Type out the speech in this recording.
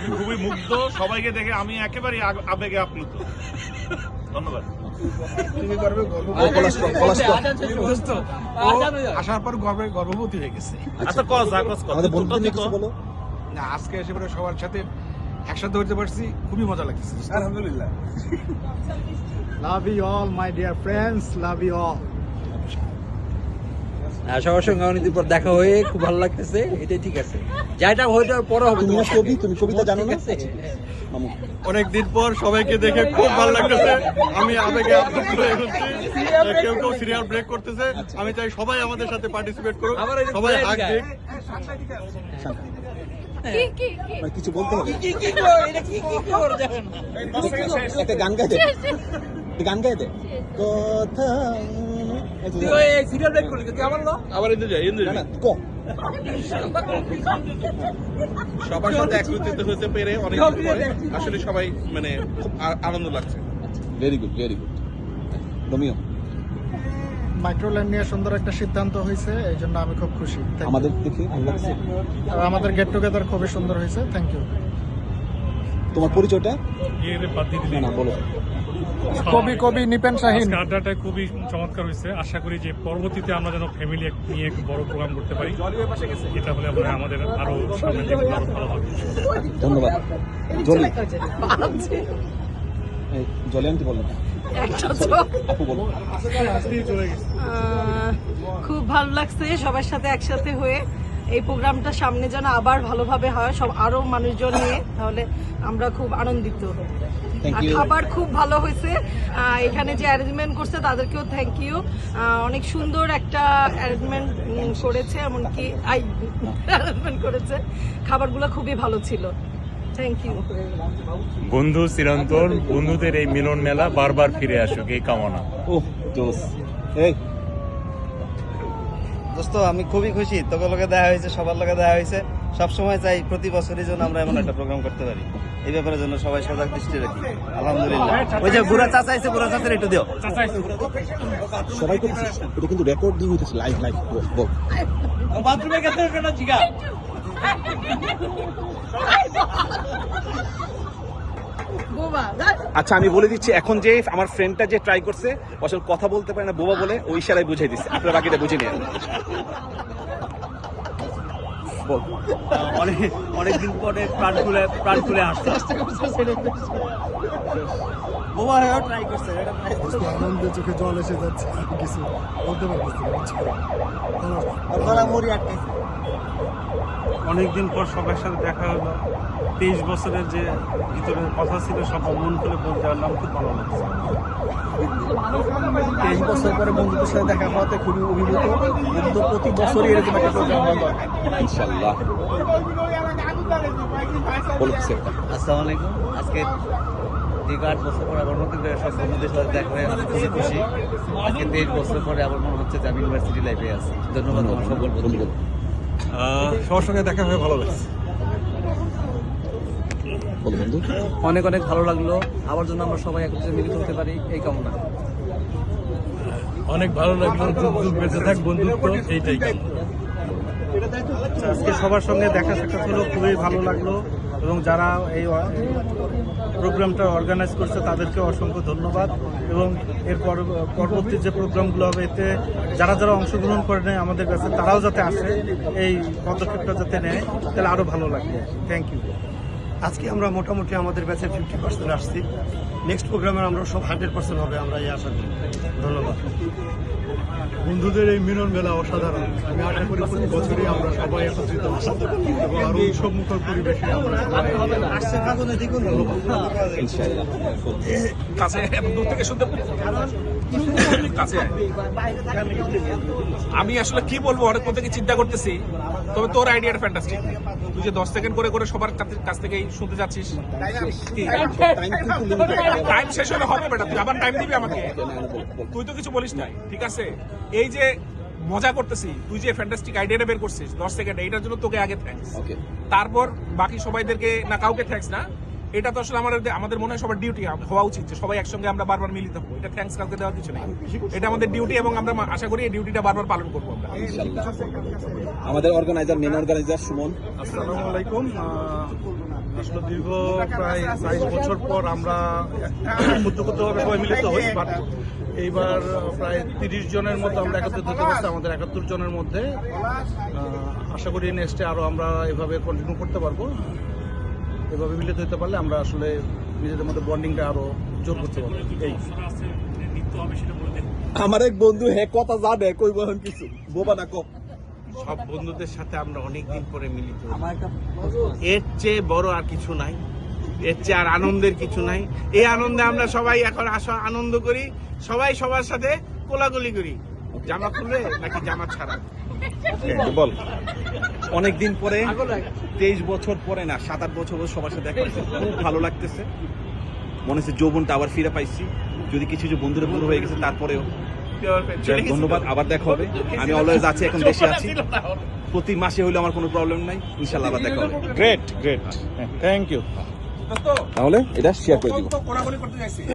খুবই মুগ্ধ, সবাইকে দেখে আমি একেবারে আবেগে আপ্লুত। ধন্যবাদ। আসার পর গর্ভবতী হয়ে গেছে। আচ্ছা না, আজকে এসে পরে সবার সাথে একসাথে হতে পারছি, খুবই মজা লাগছে। আলহামদুলিল্লাহ। Love you all my dear friends, love you all. সবার সঙ্গে অনেকদিন পর দেখা হয়ে খুব ভালো লাগতেছে, এটাই ঠিক আছে। যাইটা হয়ে যাওয়ার পরে হবে। তুমি কবিতা জানো না? অনেকদিন পর সবাইকে দেখে খুব ভালো লাগতেছে, আমি আবেগে আপ্লুত হয়ে গেছি। কেউ কেউ সিরিয়াল ব্রেক করতেছে, আমি চাই সবাই আমাদের সাথে পার্টিসিপেট করুক, সবাই হাত দিক। কিছু বলতে হবে, একটা গান গাইতে, গান গাইতে কথা সিরিয়াল ব্রেক করলি তুই আমার আবার সবার সাথে একত্রিত হতে পেরে অনেক আসলে সবাই মানে খুব আনন্দ লাগছে। Very good, very good. Romeo, মাইক্রোল্যান্ড নিয়ে সুন্দর একটা সিদ্ধান্ত হয়েছে, এই জন্য আমি খুব খুশি। আমাদের দেখে ভালো লাগছে। আর আমাদের গেট টুগেদার খুবই সুন্দর হয়েছে। Thank you. তোমার পরিচয়টা না বলো। কবি নিপেন শাহিন। আড্ডাটা খুবই চমৎকার হয়েছে। আশা করি যে পরবর্তীতে আমরা যেন ফ্যামিলি নিয়ে একটু বড় প্রোগ্রাম করতে পারি, এটা হলে আমরা আমাদের আরো সামনে দেখতে আরো ভালো হবে। ধন্যবাদ। জলি আন্টি বলো, আপু বলো। খুব ভালো লাগছে সবার সাথে একসাথে হয়ে। এই প্রোগ্রামটা সামনে যেন আবার ভালোভাবে হয়, সব আরো মানুষজন নিয়ে, তাহলে আমরা খুব আনন্দিত। আর খাবার খুব ভালো হয়েছে। এখানে যে অ্যারেঞ্জমেন্ট করছে তাদেরকেও থ্যাংক ইউ। অনেক সুন্দর একটা অ্যারেঞ্জমেন্ট করেছে, এমনকি অ্যারেঞ্জমেন্ট করেছে। খাবারগুলো খুবই ভালো ছিল। Thank you. বন্ধু চিরন্তন, বন্ধুদের এই মিলন মেলা বারবার ফিরে আসুক, এই কামনা। ওহ জোস। এই দোস্ত, আমি খুবই খুশি, তোকে লোকে দেখা হয়েছে, সবার লোকে দেখা হয়েছে। সবসময় চাই প্রতি বছরই যেন আমরা এমন একটা প্রোগ্রাম করতে পারি। এই ব্যাপারে জন্য সবাই সজাগ দৃষ্টি রাখি। আলহামদুলিল্লাহ। ওই যে বুড়া চাচা আছে, বুড়া চাচার একটু দিও। সবাই তো এটা কিন্তু রেকর্ডিং হইতেছে, লাইভ লাইভ। বল বাথরুমে গেছে কেন জিগা? আচ্ছা, আমি বলে দিচ্ছি, এখন যে আমার ফ্রেন্ডটা যে ট্রাই করছে, আসলে কথা বলতে পারে না বোবা বলে, ওই ইশারায় বুঝাই দিচ্ছে। আপনার বাকিটা বুঝে নিন। অনেকদিন পরে প্রাণ খুলে আসছে। বোবা হয়েও ট্রাই করছে। আনন্দে চোখে জল এসে যাচ্ছে, কিছু বলতে পারছি। অনেকদিন পর সবার সাথে দেখা হলো। 23 বছরের যে ভিতরে কথা ছিল সব মন খুলে বলতে পারলাম, খুব ভালো লাগছে। 23 বছর পরে বন্ধুদের সাথে দেখা হওয়াতে খুবই অভিভূত। বন্ধু প্রতি বছরই এরকম একটা প্রোগ্রাম হয় দরকার। ইনশাআল্লাহ। বলছে আসসালামু আলাইকুম। আজকে দীর্ঘ 8 বছর পর আবার নতুন করে সব বন্ধুদের সাথে দেখা হয়ে আমি খুবই খুশি। আজকে 23 বছর পরে আবার মনে হচ্ছে যে আমি ইউনিভার্সিটি লাইফে আছি। ধন্যবাদ আমার সকল বন্ধুদের। সবার সঙ্গে দেখা হয়ে ভালো লাগছে। বলো বন্ধু। অনেক অনেক ভালো লাগলো। আবার যেন আমরা সবাই একত্রে মিলিত হতে পারি, এই কামনা। অনেক ভালো লাগলো। যুগ যুগ বেঁচে থাক বন্ধুত্ব, এইটাই কামনা। আজকে সবার সঙ্গে দেখা সাক্ষাৎ হলো, খুবই ভালো লাগলো। এবং যারা এই প্রোগ্রামটা অর্গানাইজ করছে তাদেরকে অসংখ্য ধন্যবাদ। এবং এর পরবর্তী যে প্রোগ্রামগুলো হবে, এতে যারা যারা অংশগ্রহণ করে নেয় আমাদের কাছে, তারাও যাতে আসে, এই পদক্ষেপটা যাতে নেয়, তাহলে আরও ভালো লাগবে। Thank you. আজকে আমরা মোটামুটি আমাদের ব্যাচে 50% আসছি। নেক্সট প্রোগ্রামে আমরা সব 100% হবে, আমরা এই আশা করি। ধন্যবাদ। বন্ধুদের এই মিলন মেলা অসাধারণ। আমি আশা করি প্রতি বছরই আমরা সবাই একত্রিত হচ্ছি এবং আরো উৎসব মুখর পরিবেশে আমরা সবাই কাছে দূর থেকে শুনতে কাছে। আমি আসলে কি বলবো, অনেক থেকে চিন্তা করতেছি, তবে তোর আইডিয়াটা ফ্যান্টাস্টিক। তুই যে 10 সেকেন্ড করে করে সবার কাছ থেকেই শুনতে যাচ্ছিস, টাইম শেষ হলে হবে বেটা, তুই আবার টাইম দিবি আমাকে। তুই তো কিছু বলিস নাই, ঠিক আছে? এই যে মজা করতেছি, তুই যে ফ্যান্টাস্টিক আইডিয়াটা বের করছিস 10 সেকেন্ড, এইটার জন্য তোকে আগে থ্যাঙ্কস। তারপর বাকি সবাইদেরকে না, কাউকে থ্যাঙ্কস না। এটা তো আসলে আমাদের মনে হয় সবার ডিউটি হওয়া উচিত যে সবাই একসঙ্গে আমরা বারবার মিলিত হবো। এটা থ্যাঙ্কস কাউকে দেওয়ার কিছু নেই, এটা আমাদের ডিউটি এবং আমরা আশা করি এই ডিউটিটা বারবার পালন করবো আমরা। আমাদের অর্গানাইজার, মেন অর্গানাইজার সুমন। আসসালামু আলাইকুম। আসলে দীর্ঘ প্রায় 22 বছর পর আমরা মধ্যগতভাবে সবাই মিলিত হই, বাট এইবার প্রায় 30 জনের মতো আমরা একত্রিত হতে পারছি আমাদের 71 জনের মধ্যে। আশা করি নেক্সটে আরো আমরা এভাবে কন্টিনিউ করতে পারবো। এভাবে মিলিত হতে পারলে আমরা আসলে নিজেদের মধ্যে বন্ডিংটা আরো জোর করতে পারবো। এই নৃত্য হবে সেটা বলে দেন। আমার এক বন্ধু কথা জানে কই বলেন কিছু বোবা না কম। সব বন্ধুদের সাথে আমরা অনেকদিন পরে মিলিত হই। এর চেয়ে বড় আর কিছু নাই, এর চেয়ে আর আনন্দের কিছু নাই। এই আনন্দে আমরা সবাই এখন আনন্দ করি, সবাই সবার সাথে কোলাকুলি করি, জামা খুলে নাকি জামা ছাড়া। বল অনেকদিন পরে 23 বছর পরে না 7-8 বছর সবার সাথে দেখা হয়েছে, খুব ভালো লাগতেছে। মনে হচ্ছে যৌবনটা আবার ফিরে পাইছি, যদি কিছু কিছু বন্ধুরা বন্ধু হয়ে গেছে তারপরেও ধন্যবাদ। আবার দেখা হবে। আমি অলওয়েজ আছি, এখন দেশে আছি, প্রতি মাসে হইলে আমার কোনো প্রবলেম নাই। ইনশাল্লাহ আবার দেখা হবে। Great, thank you. তাহলে এটা শেয়ার করে দিব। কোলাকুলি করতে যাইছি।